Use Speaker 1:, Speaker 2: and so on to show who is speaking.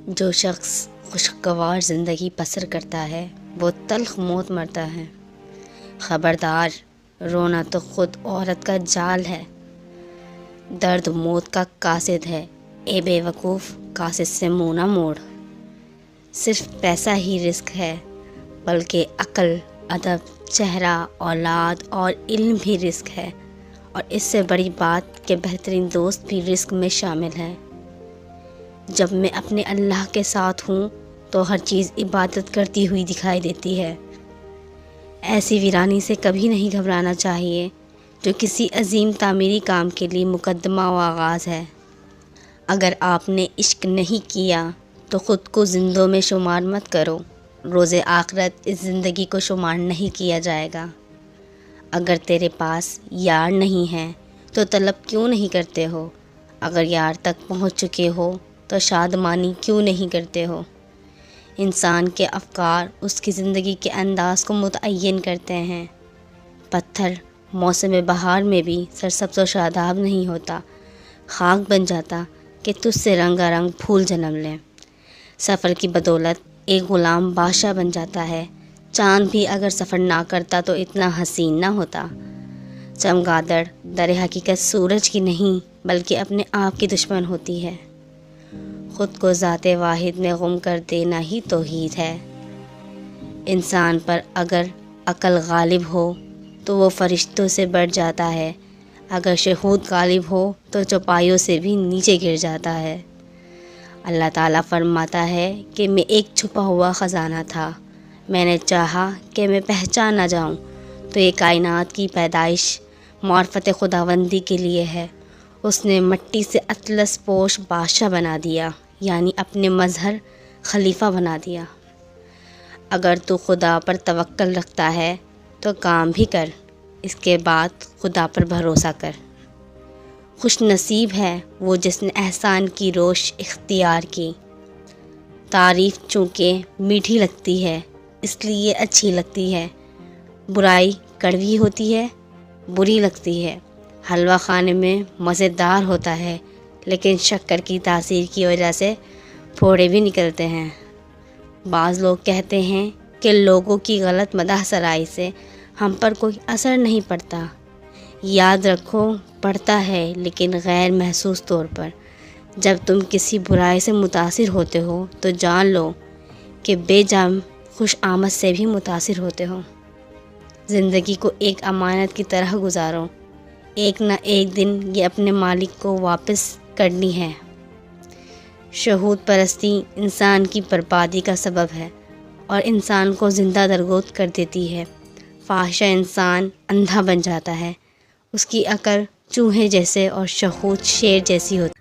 Speaker 1: جو شخص خوشگوار زندگی بسر کرتا ہے وہ تلخ موت مرتا ہے۔ خبردار، رونا تو خود عورت کا جال ہے، درد موت کا قاصد ہے، اے بے وقوف قاصد سے منہ نہ موڑ۔ صرف پیسہ ہی رزق ہے، بلکہ عقل، ادب، چہرہ، اولاد اور علم بھی رزق ہے، اور اس سے بڑی بات کہ بہترین دوست بھی رزق میں شامل ہے۔ جب میں اپنے اللہ کے ساتھ ہوں تو ہر چیز عبادت کرتی ہوئی دکھائی دیتی ہے۔ ایسی ویرانی سے کبھی نہیں گھبرانا چاہیے جو کسی عظیم تعمیری کام کے لیے مقدمہ و آغاز ہے۔ اگر آپ نے عشق نہیں کیا تو خود کو زندوں میں شمار مت کرو، روز آخرت اس زندگی کو شمار نہیں کیا جائے گا۔ اگر تیرے پاس یار نہیں ہے تو طلب کیوں نہیں کرتے ہو؟ اگر یار تک پہنچ چکے ہو تو شادمانی کیوں نہیں کرتے ہو؟ انسان کے افکار اس کی زندگی کے انداز کو متعین کرتے ہیں۔ پتھر موسم بہار میں بھی سرسبز و شاداب نہیں ہوتا، خاک بن جاتا کہ تجھ سے رنگا رنگ پھول جنم لیں۔ سفر کی بدولت ایک غلام بادشاہ بن جاتا ہے۔ چاند بھی اگر سفر نہ کرتا تو اتنا حسین نہ ہوتا۔ چمگادڑ در حقیقت سورج کی نہیں بلکہ اپنے آپ کی دشمن ہوتی ہے۔ خود کو ذات واحد میں گم کر دینا ہی توحید ہے۔ انسان پر اگر عقل غالب ہو تو وہ فرشتوں سے بڑھ جاتا ہے، اگر شہود غالب ہو تو چوپایوں سے بھی نیچے گر جاتا ہے۔ اللہ تعالیٰ فرماتا ہے کہ میں ایک چھپا ہوا خزانہ تھا، میں نے چاہا کہ میں پہچان نہ جاؤں تو یہ کائنات کی پیدائش معرفت خداوندی کے لیے ہے۔ اس نے مٹی سے اطلس پوش بادشاہ بنا دیا، یعنی اپنے مظہر خلیفہ بنا دیا۔ اگر تو خدا پر توکل رکھتا ہے تو کام بھی کر، اس کے بعد خدا پر بھروسہ کر۔ خوش نصیب ہے وہ جس نے احسان کی روش اختیار کی۔ تعریف چونکہ میٹھی لگتی ہے اس لیے اچھی لگتی ہے، برائی کڑوی ہوتی ہے، بری لگتی ہے۔ حلوہ کھانے میں مزیدار ہوتا ہے لیکن شکر کی تاثیر کی وجہ سے پھوڑے بھی نکلتے ہیں۔ بعض لوگ کہتے ہیں کہ لوگوں کی غلط مدح سرائی سے ہم پر کوئی اثر نہیں پڑتا۔ یاد رکھو، پڑتا ہے لیکن غیر محسوس طور پر۔ جب تم کسی برائی سے متاثر ہوتے ہو تو جان لو کہ بے جان خوش آمد سے بھی متاثر ہوتے ہو۔ زندگی کو ایک امانت کی طرح گزارو، ایک نہ ایک دن یہ اپنے مالک کو واپس کرنی ہے۔ شہود پرستی انسان کی بربادی کا سبب ہے اور انسان کو زندہ درگور کر دیتی ہے۔ فاحشہ انسان اندھا بن جاتا ہے، اس کی عقل چوہے جیسے اور شہود شیر جیسی ہوتی ہے۔